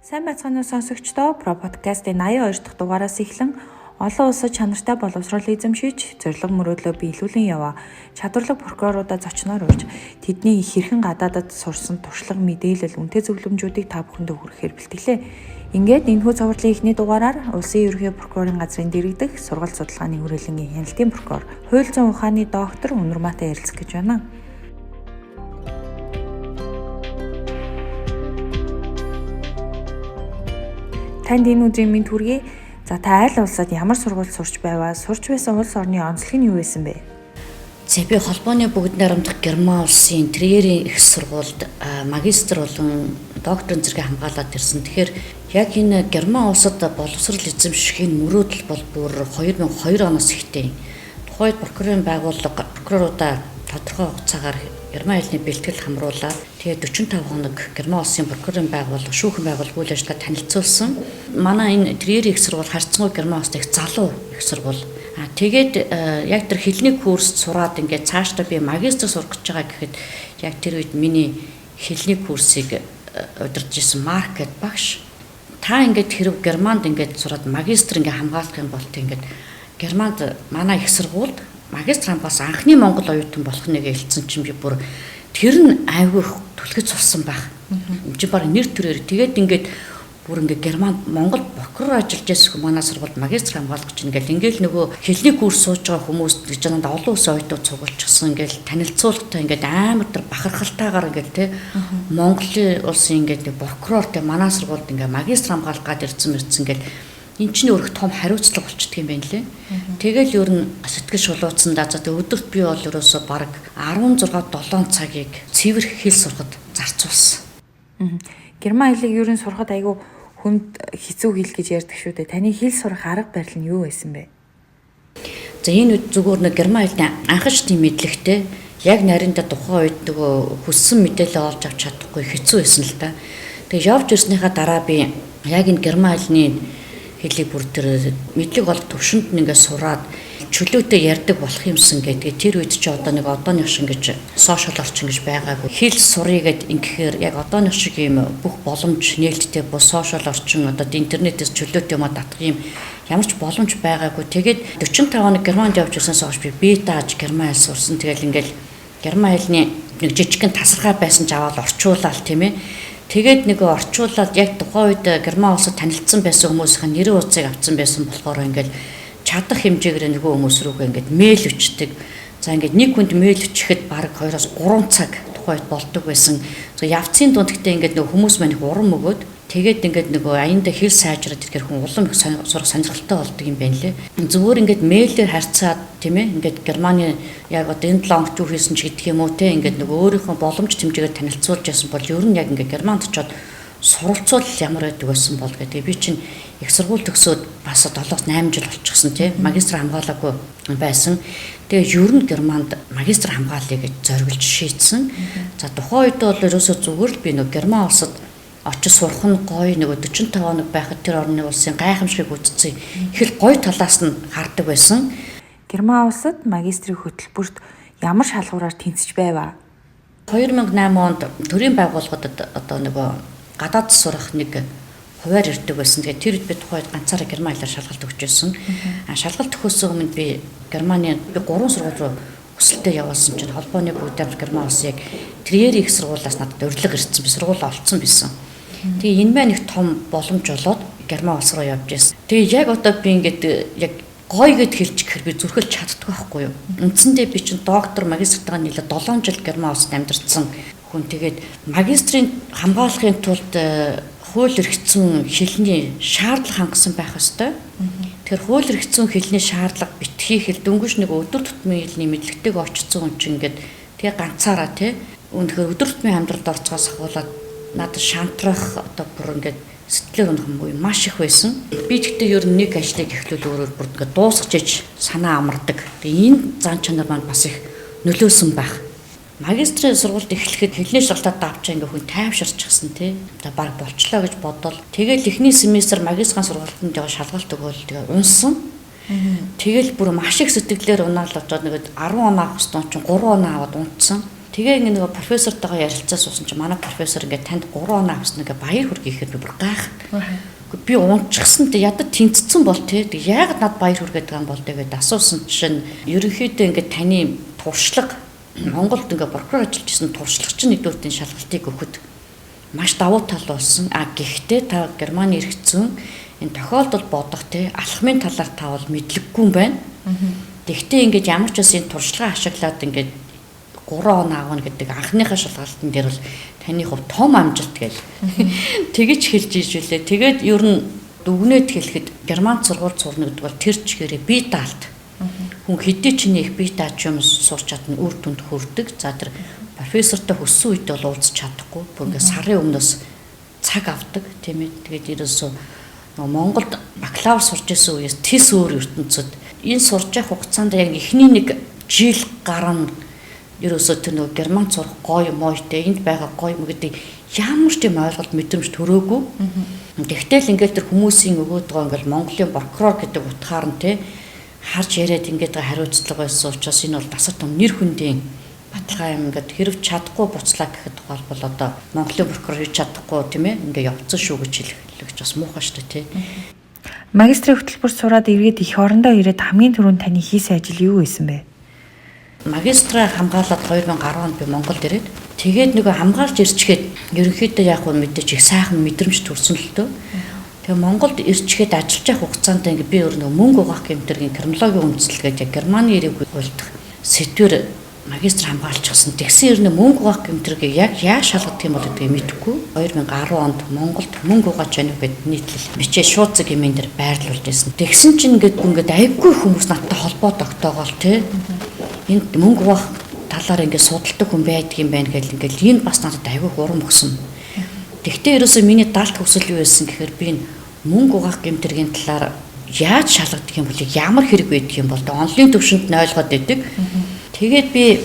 Сайн байцгаана уу сонсогчдоо. Про подкастын 82 дахь дугаараас эхлэн олон улсад чанартай боловсрол эзэмшиж, зорилго мөрөөдлөө биелүүлэн яваа чадварлаг прокуроруудаа зочноор урьж, тэдний хэрхэн гадаадад сурсан туршлага мэдээлэл, үнэтэй зөвлөмжүүдийг та бүхэндээ хүргэхээр бэлтгэлээ. Ингээд энэхүү цоврудлын эхний дугаараар Улсын ерөнхий прокурорын газрын дэргэдэх сургалт судалгааны хүрээлэнгийн хяналтын прокурор, хууль зүйн ухааны доктор Өнөрмаатай ярилцах гэж байна. Танд энэ өдрийн мэнд хүргэе. За та аль улсад ямар сургуульд сурч байваа, сурч байсан улс орны онцлог нь юу байсан бэ? За би холбооны бүгд найрамдах Герман улсын Триерийн их сургуульд магистр болон докторийн зэрэг хамгаалаад ирсэн. Тэгэхээр яг энэ Герман улсад боловсрол эзэмшихийн мөрөөдөл бол бүр 2002 оноос ихтэй. Тухайд прокурорын байгууллага прокуроруудаа тодорхой хугацаагаар Герман хэлний бэлтгэл хамруулаад тэгээд 45 хоног Герман улсын прокурорын байгууллага, шүүхэн байгууллага үйл ажиллагаа танилцуулсан. Манай энэ Триерийн их сургууль харьцангуй Герман улсад их залуу их сургууль. Тэгээд яг тэр хэлний курст сураад ингээд цаашдаа би магистр сурах гэж байгаа гэхэд яг тэр үед миний хэлний курсыг удирдах гэсэн маркет багш та ингээд хэрэг Германд ингээд сураад магистр ингээд хамгаалах юм бол ингээд Германд манай их сургуульд магистр хамгаалсан анхны монгол оюутан болох нэг хэлсэн чинь би бүр тэр нь айгүй түлхэж сурсан байх. Чи баг нэр төрөөр тэгээд ингээд бүр ингээд Германд Монгол прокурор ажиллаж байсан манай сургуульд магистр хамгаалах гэж ингээд нөгөө хэлний курс сууж байгаа хүмүүс гэж надад олон улсын оюутнууд цугулчихсан ингээд танилцуулгатай ингээд амар тэр бахархалтайгаар ингээд те Монголын улсын ингээд прокурор те манай сургуульд ингээд магистр хамгаалах гад ирсэн ингээд энэ чинь өөрөх том хариуцлага болчихдөг юм байна лээ. Тэгэл ер нь сэтгэл шулууцсандаа за өдөрт би бол ерөөсө баг 16-7 цагийг цэвэр хэл сурахад зарцуулсан. Герман хэлийг ер нь сурахад айгүй хүнд хэцүү хэл гэж ярьдаг шүү дээ. Таны хэл сурах арга барил нь юу байсан бэ? За энэ зүгээр нэг Герман хэлний анхш тийм мэдлэгтэй яг нарийнда тухайн үед нөгөө хүссэн мэдээлэл олж авч чадахгүй хэцүү байсан л да. Тэгээ явж ирснийхаа дараа би яг энэ Герман хэлний хэлийг бүр тэр мэдлэг бол төвшөнд нэгээ сураад чөлөөтэй ярьдаг болох юмсан гэдэг. Тэр үед чи одоо нэг одооных шиг гэж сошиал орчин гэж байгаагүй. Хэл сурыг гэд ингэхээр яг одооных шиг юм бүх боломж нээлттэй бо сошиал орчин одоо интернетээс чөлөөтэй юм татах юм ямар ч боломж байгаагүй. Тэгээд 45 хоног Германд явж ирсэнээс хойш би бетааж Герман хэл сурсан. Тэгэл ингээл Герман хэлний нэг жижигхэн тасархай байсан ч аваад орчуулаад тийм ээ. Тэгээд нөгөө орчуулаад яг тухайн үед Герман улсад танилцсан байсан хүмүүсийн нэрийн хуудсыг авсан байсан болохоор ингээл чадах хэмжээгээр нөгөө хүмүүс рүүгээ ингээд мэйл өчтдөг. За ингээд нэг хүнд мэйл өчихэд баг 2-3 цаг тухайн үед болдог байсан. За явцын дунд гэхдээ ингээд нөгөө хүмүүс маань их урам өгөөд тэгээд ингээд нөгөө аяндаа хэл сайжраад ирэхээр хүн улам их сурах сонирхолтой болдог юм байна лээ. Зүгээр ингээд мэйлээр харьцаад тийм ээ ингээд Германы яг одоо энэ лонг юу хийсэн ч гэдэг юм уу те ингээд нөгөө өөрийнхөө боломж хэмжээгээр танилцуулж ясан бол ер нь яг ингээд Германд очиод суралцуул ямар байдаг байсан бол гэдэг. Би чинь их сургууль төгсөөд бас 7-8 жил болчихсон тий магистр хамгаалаагүй байсан. Тэгээ ер нь Германд магистр хамгаалъя гэж зориулж шийдсэн. За тухайн үед бол ерөөсөө зүгээр л би нөгөө Герман улсад очиж сурах нь гоё нөгөө 45 хоног байхад тэр орны улсын гайхамшигыг үзсэн. Их л гоё талаас нь хардаг байсан. Герман улсад магистрийн хөтөлбөрт ямар шалгуураар тэнцэж байваа? 2008 онд төрийн байгууллагуудад одоо нөгөө гадаад сурах нэг хуваар ирдэг байсан. Тэгээд тэр үед би тухайд ганцаараа Герман хэлээр шалгалт өгч байсан. Шалгалт өгөхөөс өмнө би Германы 3 сургууль руу хүсэлтэд явуулсан чинь холбооны бүгд найрамдах Герман улсын яг Триерийн их сургуулиас надад урилга ирсэн. Би сургууль олцсон байсан. Тэгээ энэ маань их том боломж болоод Герман улс руу явж байсан. Тэгээ яг одоо би ингээд яг гоё гэд хэлж гэхээр би зүрхэлж чаддаг байхгүй юу. Үндсэндээ би чинь доктор магистртайгаа нийлээд 7 жил Герман улсад амьдарсан хүн. Тэгээд магистрийн хамгаалахын тулд хууль эрхцэн хэлний шаардлага хангасан байх ёстой. Тэгэхээр хууль эрхцэн хэлний шаардлага битгий хэл дөнгөж нэг өдөр тутмын хэлний мэдлэгтэйг очсон хүн чинь ингээд тэгээ ганцаараа тий өнөхөр өдөр тутмын амьдралд орцгоос ахуулаад надад шантрах одоо бүр ингээд сэтгэлээр унах юм уу маш их байсан. Би тэгтээ ер нь нэг ажлыг эхлүүл өөрөөр бүр ингээд дуусгаж иж санаа амардаг. Тэгээ энэ зан чанар маань бас их нөлөөсөн байх. Магистрийн сургуульд эхлэхэд хэлний шалгалтад давчаа ингээ хүн тайвширчихсан тий. Одоо баг болчлоо гэж бодвол тэгэл эхний семестр магистрийн сургуульд яваа шалгалт өгөөл тэгээ унсан. Тэгэл бүр маш их сэтгэлээр унаал очоод нэг 10 оноо авсан чинь 3 оноо аваад унтсан. Тэгээ ингэ нэг профессортойгоо ярилцаа суусан чи манай профессор ингэ танд 3 оноо авсан ингээ баяр хүргэе гэхээр би бүр гайхаад. Би унчихсан тэ ядад тэнцсэн бол тэ яг над баяр хүргээд байгаа юм бол тэгээд асуусан чинь ерөнхийдөө ингээ таны туршлага Монголд ингээ прокурор ажиллаж исэн туршлагачин нэгдүгээртийн шалгалтыг өгөхөд маш давуу тал болсон. Гэхдээ та Германы иргэцэн энэ тохиолдолд бодох тэ алхмын талаар та бол мэдлэггүй юм байна. Тэгвэл ингээд ямар ч бас энэ туршлага ашиглаад ингээд 3 он аавна гэдэг анхныхаа шалгалтын дээр бол таны хувь том амжилт гээл тэгэж хэлж ижүүлээ. Тэгээд ер нь дүгнээд хэлэхэд Герман сургууль сурна гэдэг бол тэр чигээрээ бие даалт. Хүн хэдий чиний их бие дааж юм сурч чадна үр дүнд хүрдэг. За тэр профессортой хөссөн үед бол уулзч чадахгүй. Бүр ингээд сарын өмнөөс цаг авдаг тийм ээ. Тэгээд ерөөсөө Монголд бакалавр сурч исэн үеэс тис өөр ертөнцид энэ сурч явах хугацаанд яг эхний нэг жил гарна ерөөсөө тэр нэг Герман сурах гоё мойтой энд байгаа гоё юм гэдэг ямар ч юм ойлголт мэдрэмж төрөөгүй. Тэгтэл ингээд тэр хүмүүсийн өгөөд байгаа ингээд Монголын прокурор гэдэг утгаар нь те харж яриад ингээд хариуцлага байсан учраас энэ бол дасар том нэр хүндийн баталгаа юм ингээд хэрэг чадахгүй буцлаа гэхэд бол одоо Монголын прокурор хийж чадахгүй тийм ээ ингээд явцсан шүү гэж хэлэх бас муухай шүү дээ те. Магистрийн хөтөлбөрт сураад эргээд их орондоо ирээд хамгийн түрүүнд таны хийсэн ажил юу байсан бэ? Магистраа хамгаалаад 2010 онд би Монголд ирээд тэгээд нөгөө хамгаалж ирчгээд ерөнхийдөө яг нь мэдээж их сайхан мэдрэмж төрсөн л дөө. Тэгээ Монголд ирчгээд ажиллаж явах хугацаанд ингээ би өөр нөгөө мөнгө угаах гэмтэргийн криминологийн үндэслэлгээд яг Германы ирэх үйлдэх сэдвэр магистр хамгаалчихсан. Тэгсэн ер нь мөнгө угаах гэмтэргийг яг яаж шалгах юм бол гэдгийг мэдэхгүй. 2010 онд Монголд мөнгө угааж байна уу гэд нийтлэл бичээ шууд зэг юмэн дээр байрлуулж байсан. Тэгсэн чинь ингээд айгүй хүмүүс надтай холбоо тогтоогоол те. Энд мөнгө угаах талаар ингээд судалдаг хүн байдаг юм байна гэхэл ингээд энэ бас надад айгүй урам өгсөн. Тэгтээ ерөөсөө миний даалт хүсэл юу байсан гэхээр би мөнгө угаах гэмтэргийн талаар яаж шалгадаг юм бол ямар хэрэг байдаг юм бол онлын төвшөнд нь ойлгоод байдаг. Тэгээд би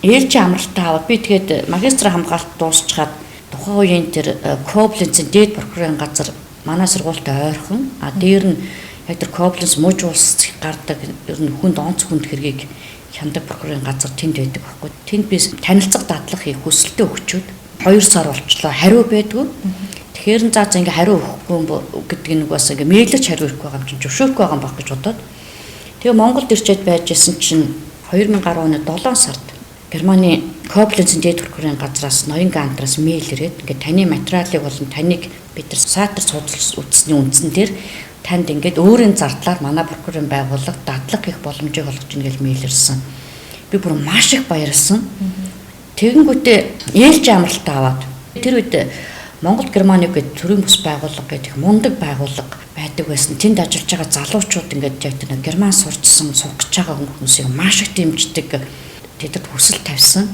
ээлжийн амралтаа аваад би тэгээд магистр хамгаалалт дуусчихад тухайн үеийн тэр Кобленцийн дээд прокурорын газар манай сургуультай ойрхон дээр нь яг тэр Кобленц мууж улс гардаг ер нь хүнд онц хүнд хэргийг хяндаг прокурорын газар тэнд байдаг байхгүй. Тэнд би танилцах дадлах хийх хүсэлтэд өгчүүд 2 сар болчлоо хариу байдгүй. Тэгэхээр за ингээ хариу өгөхгүй гэдэг нэг бас ингээ мэйлэрч хариу өгөх байгаа юм чинь зөвшөөрөхгүй байгаа юм баг гэж бодоод. Тэгээ Монголд ирчээд байж исэн чинь 2010 оны 7 сард Германы Кобленцийн дээд прокурорын газраас ноён гантраас мэйл ирээд ингээ таны материалыг болон таныг бид нар сайтар судалж үзсний үндсэн дээр танд ингээд өөрийн зардлаар манай прокурорын байгууллага дадлаг хийх боломжийг олгож ийн гэж мэйл ирсэн. Би бүр маш их баярлсан. Тэгэнгүүтээ ээлжийн амралтаа аваад тэр үед Монгол Германы гэдэг төрийн бус байгууллага гэдэг мундаг байгууллага байдаг байсан. Тэнд ажиллаж байгаа залуучууд ингээд яг тэр Герман сурчсан сугч байгаа хүмүүсийг маш их дэмждэг тэдэд хүсэл тавьсан.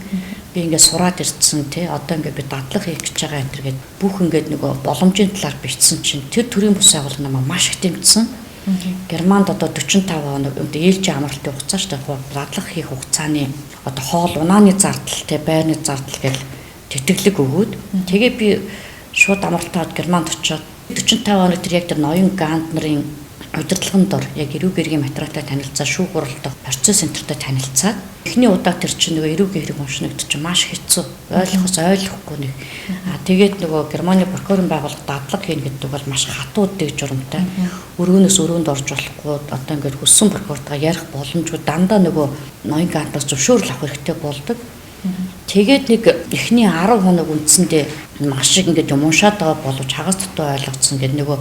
Би ингээд сураад ирсэн тий одоо ингээд би дадлаг хийх гэж байгаа энэ төргээд бүх ингээд нөгөө боломжийн талаар бичсэн чинь тэр төрийн бус байгууллага намайг маш их дэмжсэн. Германд одоо 45 хоног ээлжийн амралтын хугацаа шүү дээ. Дадлаг хийх хугацааны одоо хоол унааны зардал тий байрны зардал гэж тэтгэлэг өгөөд тэгээ би шууд амралтаад Германд очиод 45 хоног тэр яг тэр ноён гант нарын удирдлагын дор яг эрүү гэргийн материалтай танилцаа шүүх гуралдах процесс центртай танилцаад эхний удаа тэр чинь нөгөө эрүү гэрэг уншнагд чинь маш хэцүү ойлгохгүй нэг тэгээд нөгөө Германы прокурорын байгууллага дадлаг хийн гэдэг бол маш хатуу дэг журамтай өрөөнөөс өрөөнд орж болохгүй одоо ингээд хүссэн прокурортойгоо ярих боломжгүй дандаа нөгөө ноён гантаас зөвшөөрөл авах хэрэгтэй болдог. Тэгээд нэг эхний 10 хоног үндсэндээ маш их ингээд юм уншаад байгаа боловч хагас дутуу ойлгоцсон гэдэг нөгөө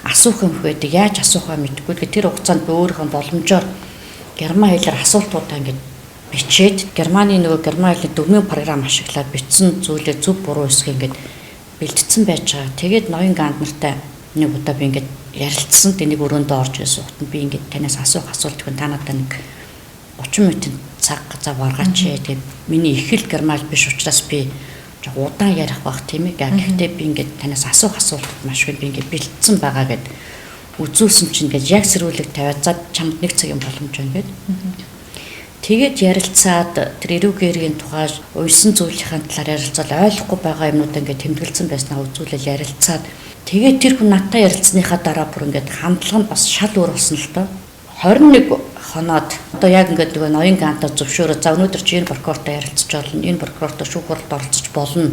асуух юм байдаг яаж асуухаа мэдэхгүй. Тэгэхээр тэр хугацаанд би өөрийнхөө боломжоор герман хэлээр асуултуудаа ингээд бичээд Германы нөгөө герман хэлний дөрмийн програм ашиглаад бичсэн зүйлээ зөв буруу эсэх ингээд бэлтгэсэн байж байгаа. Тэгээд ноён гант нартай нэг удаа би ингээд ярилцсан. Тэнийг өрөөндөө орж ирсэн. Би ингээд танаас асуух асуулт өгөн та надад нэг 30 минутын цаг зав гаргаач. Тэгээд миний их хэл герман биш учраас би удаан ярих байх тийм ээ. Гэхдээ би ингээд танаас асуух асуулт маш их би ингээд бэлдсэн байгаа гэд үзүүлсэн чинь ингээд яг сэрүүлэг тавиад за чамд нэг цагийн боломж байна гэд. Тэгээд ярилцаад тэр эрүү гэргийн тухай уйлсан зүйлийн талаар ярилцаад ойлгохгүй байгаа юмнуудаа ингээд тэмдэглэсэн байснаа үзүүлэл ярилцаад тэгээд тэр хүн надтай ярилцсныхаа дараа бүр ингээд хандлага нь бас шал өөр болсон л доо. 21 хоноод одоо яг ингээд нөгөө ноён ганта зөвшөөрөө за өнөөдөр чи энэ прокурортой ярилцж болно, энэ прокурортой шүүх хуралд оролцож болно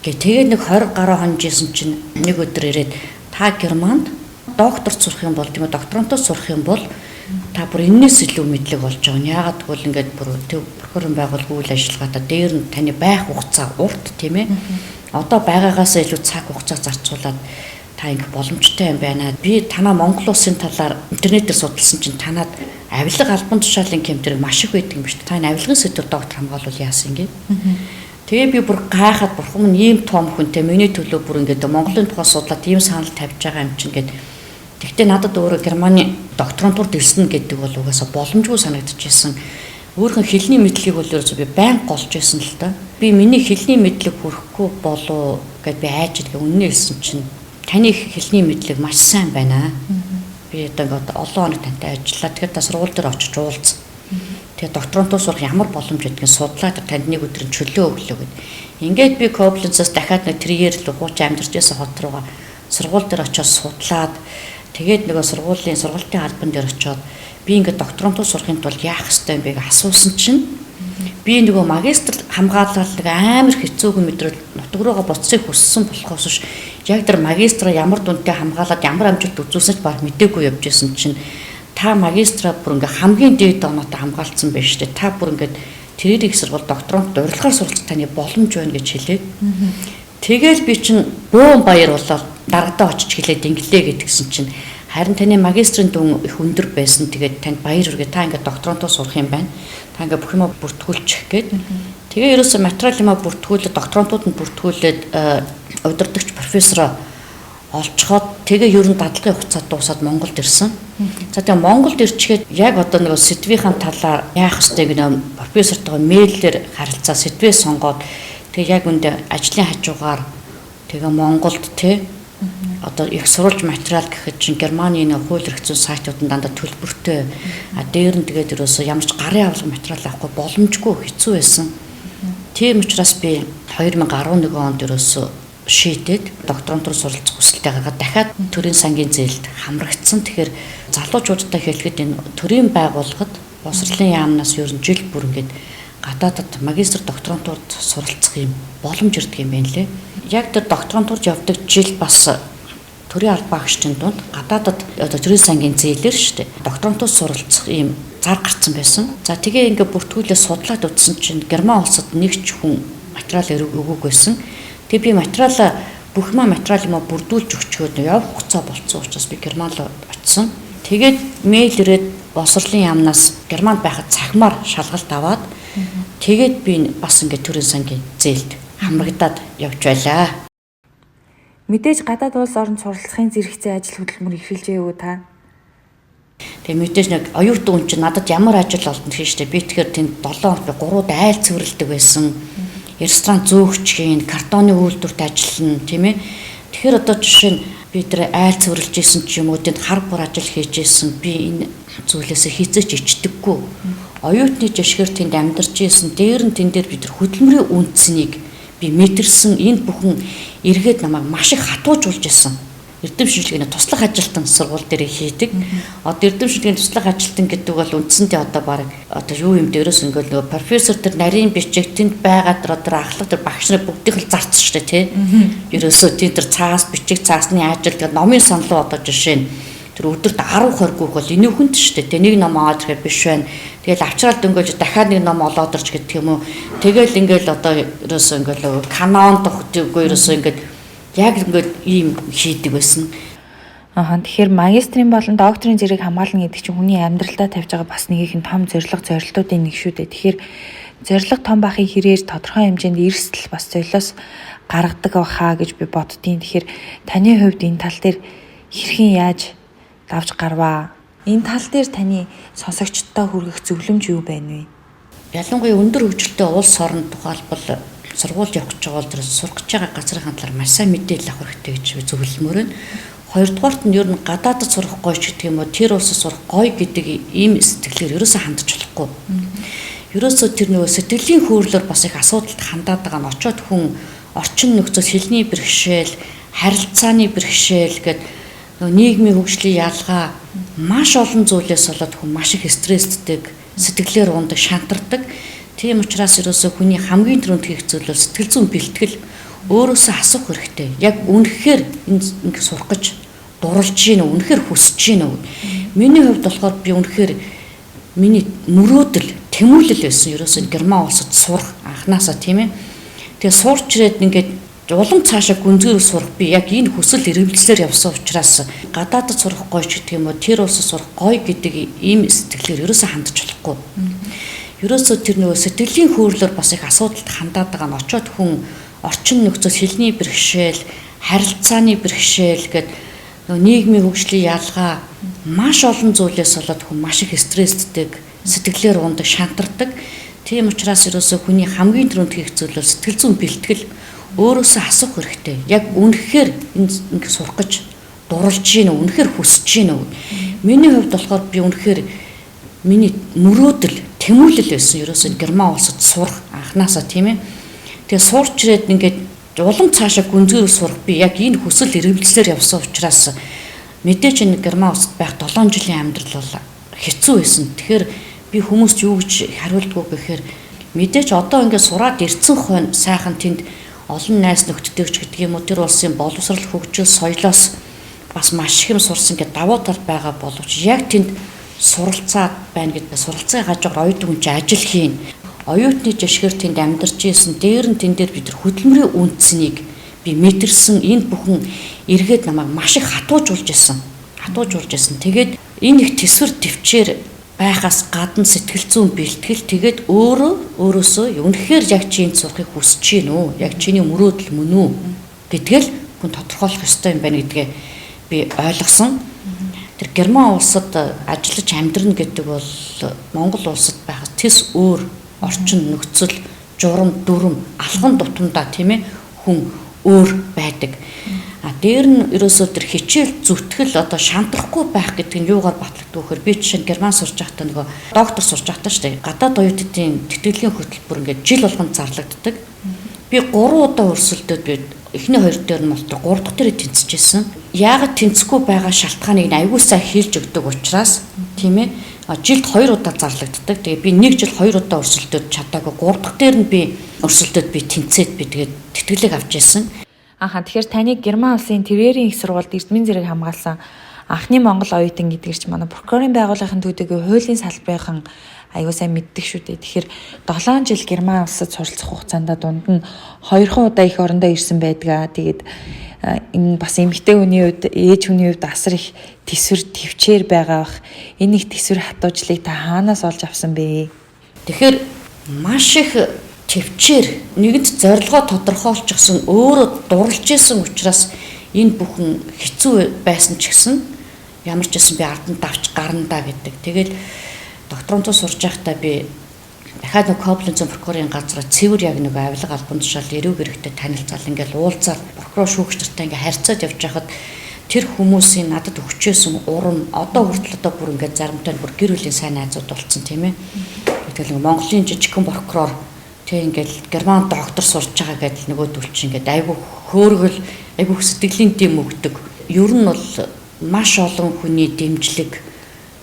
гэх. Тэгээд нэг 20 гаруй хонжсэн чинь нэг өдөр ирээд та Германд докторт сурах юм бол тийм үү, докторантууд сурах юм бол та бүр энэс илүү мэдлэг болж байгаа. Яагаад гэвэл ингээд бүр прокурорын байгууллагын үйл ажиллагаатай дээр нь таны байх хугацаа урт тийм ээ. Одоо байгаагаас илүү цаг хугацаа зарцуулаад та ингэ боломжтой юм байна. Би танаа Монгол улсын талаар интернетээр судалсан чинь танаад авилга албан тушаалын кемтрийг маш их байдаг юм биш үү? Та энэ авилгын сэдвээр доктор хамгаалвал яасан ингэ. Тэгээ би бүр гайхаад бурхан минь ийм том хүнтэй миний төлөө бүр ингэ Монголын тухай судлаад ийм санал тавьж байгаа юм чинь гээд. Тэгтээ надад өөрөө Германы докторантурд ирсэн гэдэг бол угаасаа боломжгүй санагдчихсэн. Өөрхөн хэлний мэдлэгийг бол ерөөсөө би байнга голж байсан л та. Би миний хэлний мэдлэг хүрэхгүй болоо гэд би айж идэх үнэн хэлсэн чинь таны хэлний мэдлэг маш сайн байна. Би одоо олон хоног тантай ажиллаа. Тэгэхээр та сургууль дээр очиж уулз. Тэгээ докторантур сурах ямар боломж гэдгийг судлаад танд нэг өдрийн чөлөө өглөө гэд. Ингээд би Кобленцаас дахиад нэг Триер рүү хууч амьдарч байсан хот руугаа сургууль дээр очиж судлаад тэгээд нөгөө сургуулийн албан дээр очиод би ингээд докторантур сурахын тулд яах ёстой юм бэ гэж асуусан чинь би нөгөө магистр хамгаалал нэг амар хэцүүхэн мэдрэл нутаг руугаа буцахыг хүссэн болохоос ш яг тэр магистра ямар дүнтэй хамгаалаад ямар амжилт үзүүлсэж баг мэдээгүй явж исэн чинь та магистра бүр ингээд хамгийн дээд оноотой хамгаалцсан байж тээ та бүр ингээд тэрийг сурвал докторант урилгаар суралцах таны боломж байна гэж хэлээд тэгэл би чинь бөөн баяр болоод дарагдаа очиж хэлээд инглээ гэдгсэн чинь харин таны магистрийн дүн их өндөр байсан. Тэгээд танд баяр хүргээ та ингээд докторантур сурах юм байна. Та ингээд бүх юм бүртгүүлчих гээд. Тэгээ ерөөсөө материал юм бүртгүүлээд докторантууд нь бүртгүүлээд удирдагч профессороо олцоход тэгээ ер нь дадлагын хугацаа дуусаад Монголд ирсэн. За тэгээ Монголд ирчихэд яг одоо нэг сэдвийн талаар яах ёстой гэнэ профессортойгоо мэйлээр харилцаа сэдвээ сонгоод тэгээ яг үндэ ажлын хажуугаар тэгээ Монголд тий одоо их сурвалж материал гэхэд чинь Германы нэг хууль эрх зүйн сайтуудад дандаа төлбөртэй. Дээр нь тэгээд ерөөсөө ямар ч гарын авалга материал авахгүй боломжгүй хэцүү байсан. Тийм учраас би 2011 онд ерөөсөө шийдээд докторантур суралцах хүсэлтэй гаргаад дахиад төрийн сангийн зээлд хамрагдсан. Тэгэхээр залуучуудтай хэлэхэд энэ төрийн байгууллагад босрлын яамнаас ер нь жил бүр ингээд гадаадад магистр докторантурд суралцах юм боломж ирдэг юм байна лээ. Яг тэр докторантурд явдаг жил бас төрийн аль багшчин дунд гадаадад одоо төрийн сангийн зээлэр шүү дээ. Докторантур суралцах юм зар гарцсан байсан. За тэгээ ингээд бүртгүүлээ судлаад үзсэн чинь Герман улсад нэг ч хүн материал өгөөг байсан. Тэгээ би материал бүх материал юм бүрдүүлж өгчөөд явах хугацаа болцсон учраас би Германд очисон. Тэгээд мэйл ирээд босрлын яамнаас Германд байхад цахимаар шалгалт аваад тэгээд би бас ингээд төрийн сангийн зээлд хамрагдаад явж байлаа. Мэдээж гадаад улс орнд суралцахын зэрэгцээ ажил хөдөлмөр эхэлжээ юу та? Тэгээ мэдээж нэг оюутан хүн чинь надад ямар ажил олдно гэж штэ. Би тэгэхээр тэнд 7 хоног 3 айл цэвэрлдэг байсан. Ресторан зөөгч хийн, картоны үйлдвэрт ажиллана, тийм ээ. Тэгэхээр одоо жишээ нь би тэр айл цэвэрлж исэн ч юм уу тэнд хар бур ажил хийж исэн. Би энэ зүйлээсээ хизээч ичдэггүй. Оюутны жишгээр тэнд амьдарч исэн. Дээр нь тэн дээр би тэр хөдөлмөрийн үндснийг би мэдэрсэн. Энд бүхэн эргээд намайг маш их хатуужуулж исэн. Эрдэм шинжилгээний туслах ажилтан сургууль дээр хийдэг. Одоо эрдэм шинжилгээний туслах ажилтан гэдэг бол үндсэндээ одоо баг одоо юу юм дээрээс ингээл нөгөө профессор тэр нарийн бичиг тэнд байгаа тэр ахлах тэр багш нар бүгдийг л зарцсан шүү дээ тий. Ерөөсөө тэр цаас бичиг цаасны ажил тэр номын саналуу одоо жишээ нь тэр өдөрт 10 20 гүөх бол энэ хүнд шүү дээ. Нэг ном аваад ирэхэд биш байна. Тэгэл авчраад дөнгөж дахиад нэг ном олоод ирж гэдэг юм уу. Тэгэл ингээл одоо ерөөсөө ингээл канон тогтдоггүй ерөөсөө ингээд яг ингээд ийм хийдэг байсан. Тэгэхээр магистрийн болон докторийн зэрэг хамгаална гэдэг чинь хүний амьдралдаа тавьж байгаа бас нэг их том зорилтуудын нэг шүү дээ. Тэгэхээр зорилго том бахын хэрээр тодорхой хэмжээнд эрсдэл бас золиос гаргадаг бахаа гэж би боддtiin. Тэгэхээр таны хувьд энэ тал дээр хэрхэн яаж давж гарваа? Энэ тал дээр таны сонсогчдод хүргэх зөвлөмж юу байна вэ? Ялангуяа өндөр хөгжилтэй улс орн тухайлбал сургууль явах гэж байгаа бол тэр сурах гэж байгаа газрын талаар маш сайн мэдээлэл авах хэрэгтэй гэж би зөвлөмөр байна. Хоёрдугаарт нь ер нь гадаадд сурах гоё ч гэх юм уу тэр улсад сурах гоё гэдэг ийм сэтгэлээр ерөөсөө хандж болохгүй. Ерөөсөө тэр нөгөө сэтгэлийн хөөрлөөр бас их асуудалд хандаад байгаа нь очоод хүн орчин нөхцөл хэлний бэрхшээл, харилцааны бэрхшээл гэд нийгмийн хөгжлийн ялгаа маш олон зүйлээс болоод хүн маш их стресстэй, сэтгэлээр ундаг, шантардаг. Тийм учраас ерөөсөө хүний хамгийн түрүүнд хийх зүйл бол сэтгэл зүйн бэлтгэл, өөрөөсөө асуух хэрэгтэй. Яг үнэхээр ингэ сурах гэж дурлж гин үү, үнэхээр хүсэж гин үү? Миний хувьд болохоор би үнэхээр миний мөрөөдөл, тэмүүлэл байсан. Ерөөсөө Герман улсад сурах анханасаа тийм ээ. Тэгээ сурч ирээд ингээд улам цаашаа гүнзгийрэл сурах би яг энэ хүсэл эрмэлзлээр явсан учраас гадаадд сурах гоё ч гэдэг юм уу, тэр улсад сурах гоё гэдэг ийм сэтгэлээр ерөөсөө хандж болохгүй. Ерөөсөө тэр нөгөө сэтгэлийн хөөрлөөр бас их асуудалд хандаад байгаа нь очоод хүн орчин нөхцөл, хэлний бэрхшээл, харилцааны бэрхшээл гэдэг нөгөө нийгмийн хөгжлийн ялгаа маш олон зүйлээс болоод хүн маш их стресстэй, сэтгэлээр ундаг, шантардаг. Тийм учраас ерөөсөө хүний хамгийн түрүүнд хийх зүйл бол сэтгэл зүйн бэлтгэл, өөрөөсөө асуух хэрэгтэй. Яг үнэхээр ингэ сурах гэж дурлж гин үү, үнэхээр хүсэж гин үү? Миний хувьд болохоор би үнэхээр миний мөрөөдөл, тэмүүлэл байсан. Ерөөсөө Герман улсад сурах анханасаа тийм ээ. Тэгээ сурч ирээд ингээд улам цаашаа гүнзгийрэл сурах би яг энэ хүсэл эрмэлзлээр явсан учраас мэдээж энэ Герман улсад байх 7 жилийн амьдрал бол хэцүү байсан. Тэгэхээр би хүмүүст юу гэж хариулдгуу гэхээр мэдээж одоо ингээд сураад ирсэн хойно сайхан тэнд олон найз нөхдөдтэй ч гэдэг юм уу, тэр улсын боловсрал, хөгжил, соёлоос бас маш их юм сурсан гэдэг давуу тал байгаа боловч яг тэнд суралцаад байна гэдэг суралцсан хажуугаар оюутан хүн чинь ажил хийн. Оюутны жишгээр тэнд амьдарч ийсэн, дээр нь тэн дээр бид нар хөдөлмөрийн үнцнийг би мэдэрсэн, энэ бүхэн эргээд намайг маш их хатуужуулж исэн. Тэгээд энэ их төсвөр төвчээр байхаас гадна сэтгэл зүйн бэлтгэл, тэгээд өөрөөсөө үнэхээр яг чинь сурахыг хүсэж гин үү? Яг чиний мөрөөдөл мөн үү гэдгээл хүн тодорхойлох ёстой юм байна гэдгээ би ойлгосон. Тэр Герман улсад ажиллаж амьдрна гэдэг бол Монгол улсад байх тэс өөр орчин нөхцөл, журам, дүрм, алхам тутамдаа тийм ээ хүн өөр байдаг. Дээр нь ерөөсөө тэр хичээл зүтгэл одоо шантрахгүй байх гэдэг нь юугаар батлагддаг вэхээр би жишээ нь Герман сурч байхдаа нөгөө доктор сурч байхдаа шүү дээ. Гадаад оюутнуудын тэтгэлийн хөтөлбөр ингээд жил болгон зарлагддаг. Би 3 удаа өрсөлдөөд би эхний 2 дээр нь бол 3 дахь дээрээ тэнцэжсэн. Яагаад тэнцэхгүй байгаа шалтгааныг аягүй сайн хэлж өгдөг учраас тийм ээ жилд 2 удаа зарлагддаг. Тэгээ би 1 жил 2 удаа өрсөлдөөд чадаагүй. 3 дахь дээр нь би өрсөлдөөд би тэнцээд би тэгээд тэтгэлэг авч ирсэн. Тэгэхээр таны Герман улсын тэрээрийн их сургуульд эрдмийн зэрэг хамгаалсан анхны Монгол оюутан гэдгээр чи манай прокурорын байгууллагын төдийгүй хуулийн салбарын аюу сайн мэддэг шүү дээ. Тэгэхээр 7 жил Герман улсад суралцах хугацаанд дунд нь 2 удаа их орондоо ирсэн байдгаа. Тэгээд энэ бас эмэгтэй хүний хувьд, ээж хүний хувьд асар их төсвөр төвчээр байгаа бах. Энэ их төсвөр хатуужлыг та хаанаас олж авсан бэ? Тэгэхээр маш их төвчээр нэгэнт зорилгоо тодорхойлчихсон, өөрөө дурлж исэн учраас энэ бүхэн хэцүү байсан ч гэсэн ямар ч гэсэн би ардан давч гарна да гэдэг. Тэгээд докторантаа сурж байхдаа би дахиад нэг Кобленцийн прокурорын газраа цэвэр яг нэг авилга албан тушаал эрүүг хэрэгтэй танилцал ингээл уулзаад прокурор шүүгч нартай ингээ харьцаад явж байхад тэр хүмүүсийн надад өгчөөсөн урам одоо хүртэл одоо бүр ингээ заримтай бүр гэр бүлийн сайн найзууд болсон тийм ээ. Тэгэл Монголын жижигхэн прокурор тэг ингээл Герман доктор сурж байгаа гэдэл нөгөө төлч ингээд айгүй хөөргөл айгүй сэтгэлийн дэм өгдөг. Ер нь бол маш олон хүний дэмжлэг,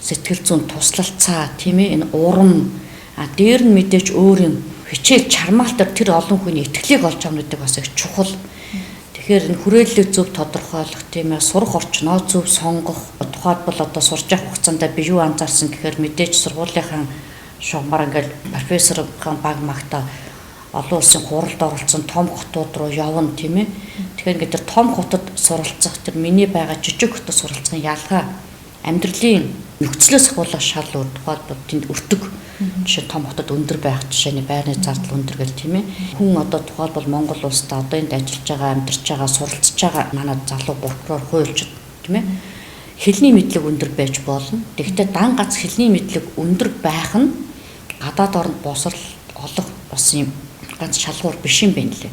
сэтгэл зүйн туслалцаа тийм ээ энэ урам дээр нь мэдээж өөр юм хичээл чармаалтар тэр олон хүний итгэлийг олж авнуудыг бас их чухал. Тэгэхээр энэ хүрээллийг зөв тодорхойлох тийм ээ сурах орчноо зөв сонгох. Тухайлбал одоо сурж явах хугацаанд би юу анзаарсан гэхээр мэдээж сургуулийнхаа шугамар ингээл профессорын баг магта олон улсын хуралд оролцсон том хотууд руу явна тийм ээ. Тэгэхээр ингээд тэр том хотод суралцах тэр миний байгаа жижиг хотод суралцахын ялгаа амьдралын нөхцлөөс ахуулаад шал өөр тухайлбал тэнд өртөг жишээ том хотод өндөр байх жишээний байрны зардал өндөр гэл тийм ээ. Хүн одоо тухайлбал Монгол улсад одоо энд ажиллаж байгаа, амьдарч байгаа, суралцж байгаа манай залуу прокурор хуульчид тийм ээ. Хэлний мэдлэг өндөр байж болно. Тэгэхдээ дан гац хэлний мэдлэг өндөр байх нь гадаад оронд босрал олох бас юм ганц шалгуур биш юм байна лээ.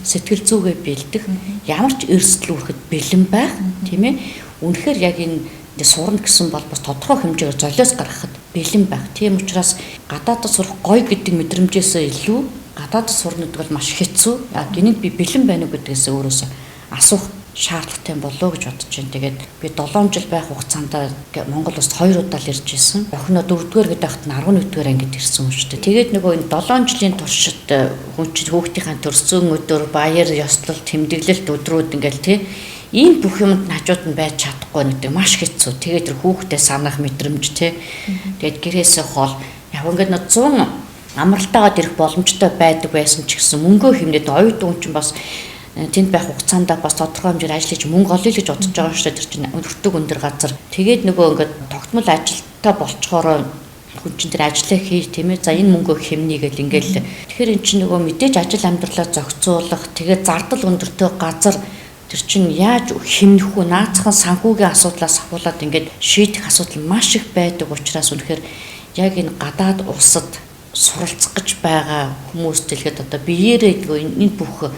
Сэтгэл зүгээ бэлдэх, ямар ч эрсдэл үүрэхэд бэлэн байх, тийм ээ. Үнэхээр яг энэ сурна гэсэн бол бас тодорхой хэмжээгээр золиос гаргахад бэлэн байх. Тийм учраас гадаадд сурах гоё гэдэг мэдрэмжээсээ илүү гадаадд сурна гэдэг бол маш хэцүү. Яг энийг би бэлэн байна уу гэдгээс өөрөөсөө асуух шаардлагатай болоо гэж бодож байна. Тэгээд би 7 жил байх хугацаанд Монгол улсад 2 удаа л ирж ирсэн. Охиноо 4-р гэдэг хат нь 11-р ангид ирсэн юм шүү дээ. Тэгээд нөгөө энэ 7 жилийн туршид хүн чинь хүүхдийнхээ төрсөн өдөр баяр ёслол тэмдэглэлт өдрүүд ингээл тий ийм бүх юмд хажууд нь байж чадахгүй гэдэг маш хэцүү. Тэгээд тэр хүүхдээ санах мэдрэмж тий. Тэгээд гэрээсээ хол яг ингээд 100 амралтаагаад ирэх боломжтой байдаг байсан ч гэсэн мөнгөө хэмнээд оюут хүн чинь бас тэнд байх хугацаанд бас тодорхой хэмжээр ажиллаж мөнгө олъё гэж бодож байгаа шүү дээ. Тэр чинь өртөг өндөр газар. Тэгээд нөгөө ингээд тогтмол ажилтаа болцохоор хүн чинь тэр ажиллаа хий тийм ээ. За энэ мөнгөө хэмнэе гэл ингээл. Тэгэхээр эн чинь нөгөө мэдээж ажил амьдралаа зохицуулах, тэгээд зардал өндөртэй газар тэр чинь яаж хэмнэх вэ? Наацхан санхүүгийн асуудлаас ахуулаад ингээд шийдэх асуудал маш их байдаг учраас үнэхээр яг энэ гадаад улсад суралцах гэж байгаа хүмүүст хэлэхэд одоо биеэрээ энэ бүх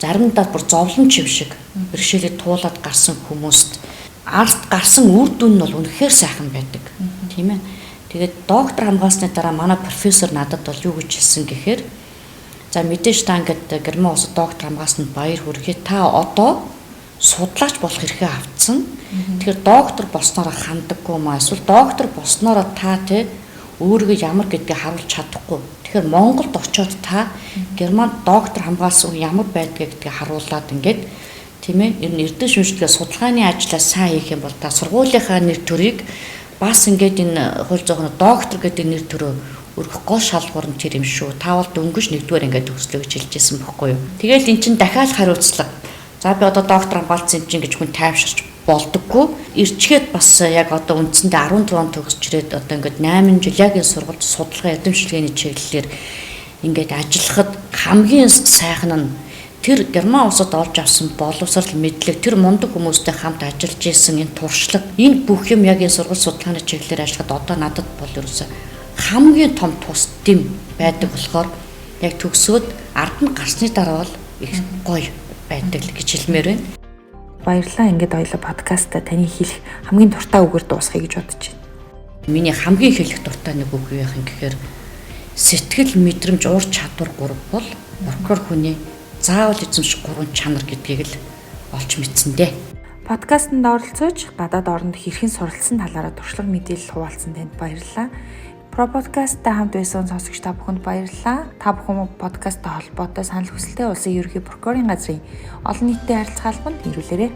заримдаа бүр зовлон чив шиг бэрхшээлээ туулаад гарсан хүмүүст арт гарсан үр дүн нь бол үнэхээр сайхан байдаг. Тийм ээ. Тэгээд доктор хамгаалсны дараа манай профессор надад бол юу гэж хэлсэн гэхээр за мэдээж та ингээд Герман улсад доктор хамгаалсанд баяр хүргэе. Та одоо судлаач болох эрхээ авцсан. Тэгэхээр доктор болсноороо ханддаггүй маа эсвэл доктор болсноороо та тэ өөрийгөө ямар гэдгийг харуулж чадахгүй. Тэгэхээр Монголд очиод та Германд доктор хамгаалсан хүн ямар байдгийг гэдгийг харуулад ингээд тийм ээ ер нь эрдэнэ шүмжлэгээ судалгааны ажлаа сайн хийх юм бол та сургуулийнхаа нэр төрийг бас ингээд энэ хууль зохион доктор гэдэг нэр төрөө өргөх гол шалгуур нь тэр юм шүү. Та бол дөнгөж нэгдүгээр ингээд төгслөө гэж хэлжсэн байхгүй юу. Тэгэл эн чинь дахиад хариуцлага. За би одоо доктор хамгаалсан юм чинь гэж хүн тайвширч болдоггүй. Ирчгээд бас яг одоо үндсэндээ 17 он төгсч ирээд одоо ингээд 8 жил яг энэ сургалт судалгаа эзэмшилгээний чиглэлээр ингээд ажиллахад хамгийн сайхан нь тэр Герман улсад олж авсан боловсрал мэдлэг тэр мундаг хүмүүстэй хамт ажиллаж исэн энэ туршлага энэ бүх юм яг энэ сургалт судалгааны чиглэлээр ажиллахад одоо надад бол ерөөсөө хамгийн том тус дэм байдаг болохоор яг төгсөөд ард нь гарсны дараа бол их гоё байдаг гэж хэлмээр байна. Баярлалаа ингээд ойлоо подкастта таны хэлэх хамгийн дуртай үгээр дуусгая гэж бодож байна. Миний хамгийн хэлэх дуртай нэг үг юу яах юм гэхээр сэтгэл мэдрэмж уур чадвар 3 бол прокурор хүний заавал эзэмших 3 чанар гэдгийг л олж мэдсэн дээ. Подкастт оролцож гадаад оронд хэрхэн суралцсан талаараа туршлага мэдээлэл хуваалцсан танд баярлалаа. Про подкасттай хамт байсан сонсогч та бүхэнд баярлалаа. Та бүхэн подкасттай холбоотой санал хүсэлтээ улсын ерөнхий прокурорын газрын олон нийтэд харилцах албанд ирүүлээрэй.